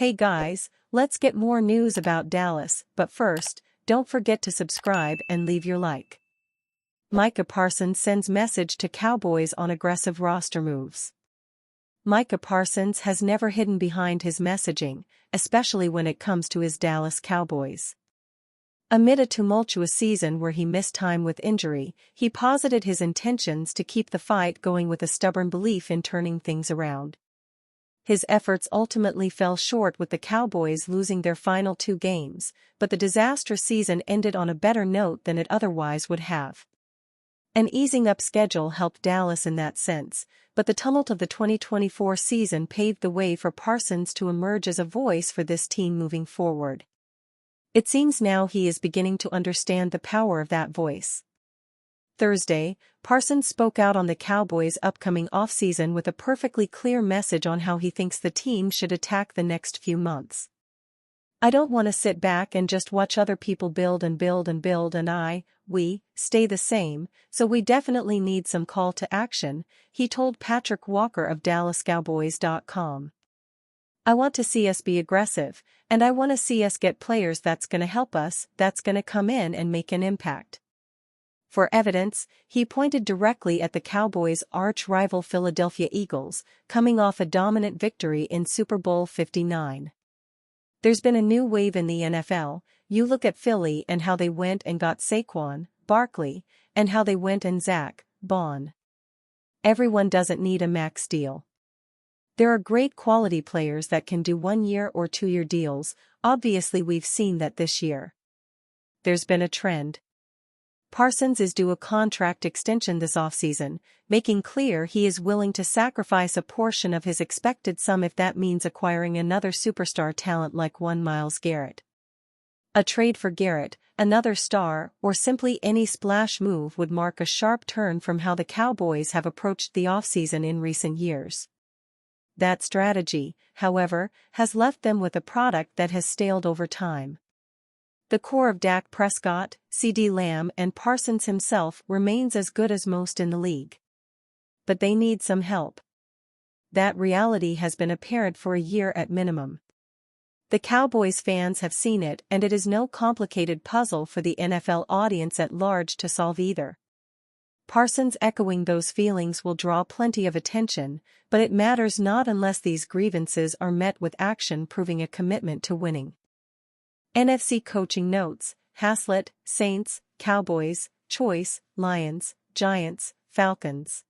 Hey guys, let's get more news about Dallas, but first, don't forget to subscribe and leave your like. Micah Parsons sends message to Cowboys on aggressive roster moves. Micah Parsons has never hidden behind his messaging, especially when it comes to his Dallas Cowboys. Amid a tumultuous season where he missed time with injury, he posited his intentions to keep the fight going with a stubborn belief in turning things around. His efforts ultimately fell short with the Cowboys losing their final 2 games, but the disastrous season ended on a better note than it otherwise would have. An easing-up schedule helped Dallas in that sense, but the tumult of the 2024 season paved the way for Parsons to emerge as a voice for this team moving forward. It seems now he is beginning to understand the power of that voice. Thursday, Parsons spoke out on the Cowboys' upcoming offseason with a perfectly clear message on how he thinks the team should attack the next few months. "I don't want to sit back and just watch other people build and we stay the same, so we definitely need some call to action," he told Patrick Walker of DallasCowboys.com. "I want to see us be aggressive, and I want to see us get players that's going to help us, that's going to come in and make an impact." For evidence, he pointed directly at the Cowboys' arch-rival Philadelphia Eagles, coming off a dominant victory in Super Bowl 59. "There's been a new wave in the NFL. You look at Philly and how they went and got Saquon Barkley, and how they went and Zach Bond. Everyone doesn't need a max deal. There are great quality players that can do 1-year or 2-year deals. Obviously we've seen that this year. There's been a trend. Parsons is due a contract extension this offseason, making clear he is willing to sacrifice a portion of his expected sum if that means acquiring another superstar talent like one Myles Garrett. A trade for Garrett, another star, or simply any splash move would mark a sharp turn from how the Cowboys have approached the offseason in recent years. That strategy, however, has left them with a product that has staled over time. The core of Dak Prescott, CeeDee Lamb and Parsons himself remains as good as most in the league. But they need some help. That reality has been apparent for a year at minimum. The Cowboys fans have seen it, and it is no complicated puzzle for the NFL audience at large to solve either. Parsons echoing those feelings will draw plenty of attention, but it matters not unless these grievances are met with action proving a commitment to winning. NFC coaching notes: Haslett, Saints, Cowboys, Choice, Lions, Giants, Falcons.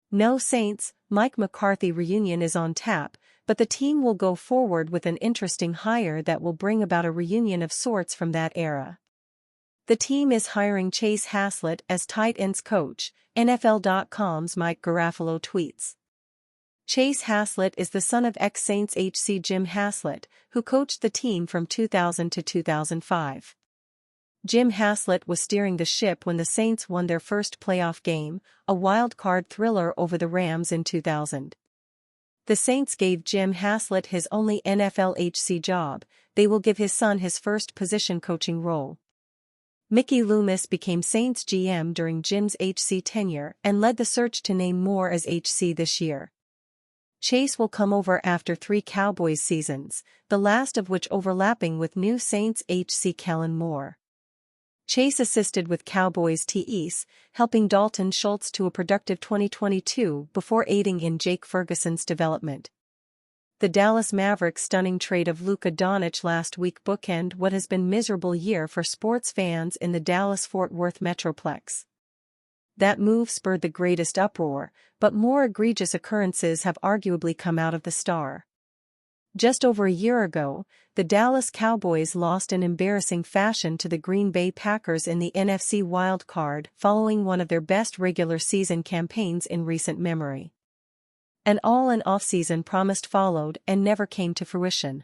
No Saints, Mike McCarthy reunion is on tap, but the team will go forward with an interesting hire that will bring about a reunion of sorts from that era. The team is hiring Chase Haslett as tight ends coach, NFL.com's Mike Garafolo tweets. Chase Haslett is the son of ex-Saints HC Jim Haslett, who coached the team from 2000 to 2005. Jim Haslett was steering the ship when the Saints won their first playoff game, a wild-card thriller over the Rams in 2000. The Saints gave Jim Haslett his only NFL HC job. They will give his son his first position coaching role. Mickey Loomis became Saints GM during Jim's HC tenure and led the search to name Moore as HC this year. Chase will come over after 3 Cowboys seasons, the last of which overlapping with new Saints HC Kellen Moore. Chase assisted with Cowboys TEs, helping Dalton Schultz to a productive 2022 before aiding in Jake Ferguson's development. The Dallas Mavericks' stunning trade of Luka Doncic last week bookend what has been a miserable year for sports fans in the Dallas-Fort Worth Metroplex. That move spurred the greatest uproar, but more egregious occurrences have arguably come out of the star. Just over a year ago, the Dallas Cowboys lost in embarrassing fashion to the Green Bay Packers in the NFC wild card following one of their best regular season campaigns in recent memory. An all-in offseason promised followed and never came to fruition.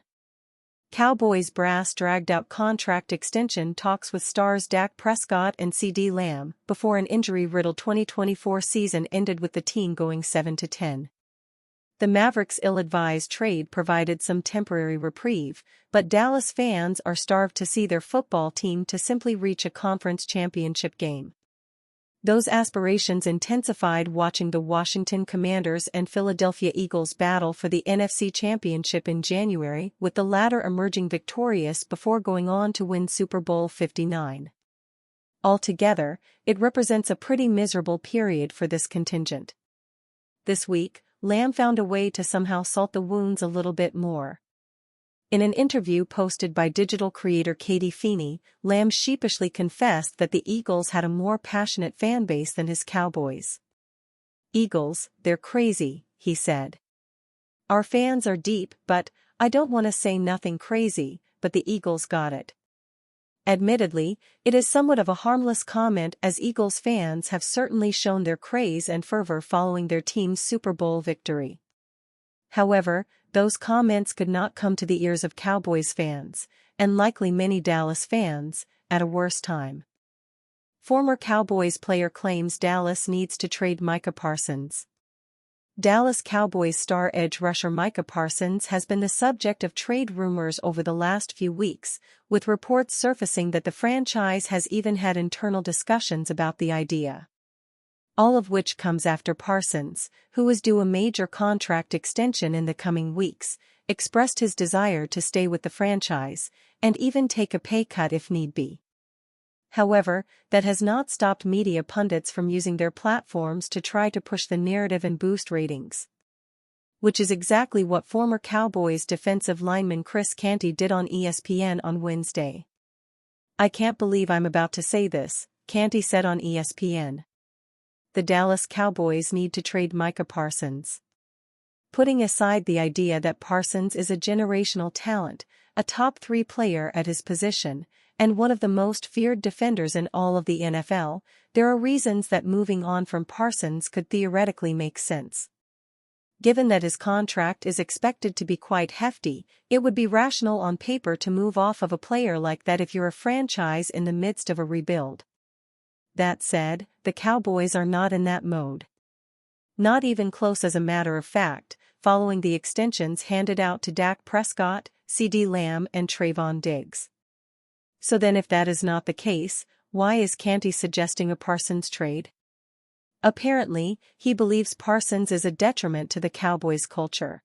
Cowboys brass dragged out contract extension talks with stars Dak Prescott and CeeDee Lamb before an injury-riddled 2024 season ended with the team going 7-10. The Mavericks' ill-advised trade provided some temporary reprieve, but Dallas fans are starved to see their football team to simply reach a conference championship game. Those aspirations intensified watching the Washington Commanders and Philadelphia Eagles battle for the NFC Championship in January, with the latter emerging victorious before going on to win Super Bowl 59. Altogether, it represents a pretty miserable period for this contingent. This week, Lamb found a way to somehow salt the wounds a little bit more. In an interview posted by digital creator Katie Feeney, Lamb sheepishly confessed that the Eagles had a more passionate fan base than his Cowboys. "Eagles, they're crazy," he said. "Our fans are deep, but I don't want to say nothing crazy, but the Eagles got it." Admittedly, it is somewhat of a harmless comment, as Eagles fans have certainly shown their craze and fervor following their team's Super Bowl victory. However, those comments could not come to the ears of Cowboys fans, and likely many Dallas fans, at a worse time. Former Cowboys player claims Dallas needs to trade Micah Parsons. Dallas Cowboys star edge rusher Micah Parsons has been the subject of trade rumors over the last few weeks, with reports surfacing that the franchise has even had internal discussions about the idea. All of which comes after Parsons, who is due a major contract extension in the coming weeks, expressed his desire to stay with the franchise, and even take a pay cut if need be. However, that has not stopped media pundits from using their platforms to try to push the narrative and boost ratings. Which is exactly what former Cowboys defensive lineman Chris Canty did on ESPN on Wednesday. "I can't believe I'm about to say this," Canty said on ESPN. "The Dallas Cowboys need to trade Micah Parsons." Putting aside the idea that Parsons is a generational talent, a top 3 player at his position, and one of the most feared defenders in all of the NFL, there are reasons that moving on from Parsons could theoretically make sense. Given that his contract is expected to be quite hefty, it would be rational on paper to move off of a player like that if you're a franchise in the midst of a rebuild. That said, the Cowboys are not in that mode. Not even close, as a matter of fact, following the extensions handed out to Dak Prescott, CeeDee Lamb and Trayvon Diggs. So then, if that is not the case, why is Canty suggesting a Parsons trade? Apparently, he believes Parsons is a detriment to the Cowboys culture.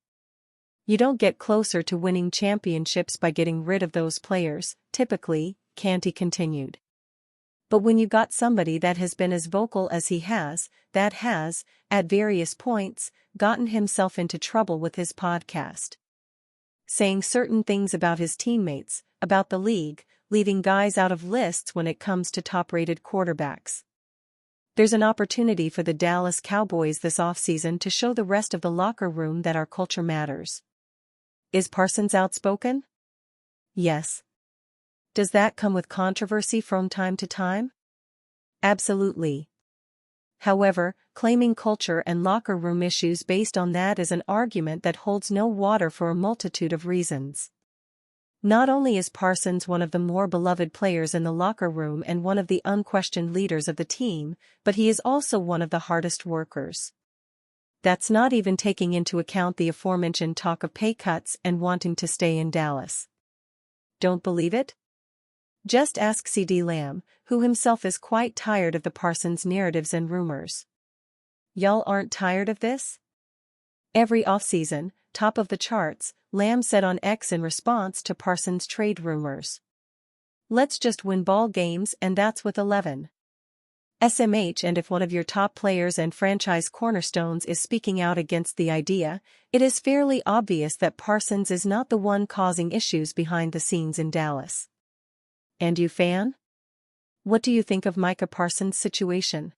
"You don't get closer to winning championships by getting rid of those players, typically," Canty continued. "But when you got somebody that has been as vocal as he has, that has, at various points, gotten himself into trouble with his podcast, saying certain things about his teammates, about the league, leaving guys out of lists when it comes to top-rated quarterbacks. There's an opportunity for the Dallas Cowboys this offseason to show the rest of the locker room that our culture matters." Is Parsons outspoken? Yes. Does that come with controversy from time to time? Absolutely. However, claiming culture and locker room issues based on that is an argument that holds no water for a multitude of reasons. Not only is Parsons one of the more beloved players in the locker room and one of the unquestioned leaders of the team, but he is also one of the hardest workers. That's not even taking into account the aforementioned talk of pay cuts and wanting to stay in Dallas. Don't believe it? Just ask CeeDee Lamb, who himself is quite tired of the Parsons narratives and rumors. "Y'all aren't tired of this?" Every offseason, top of the charts, Lamb said on X in response to Parsons trade rumors. "Let's just win ball games, and that's with 11. SMH, and if one of your top players and franchise cornerstones is speaking out against the idea, it is fairly obvious that Parsons is not the one causing issues behind the scenes in Dallas." And you, fan? What do you think of Micah Parsons' situation?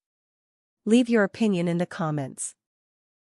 Leave your opinion in the comments.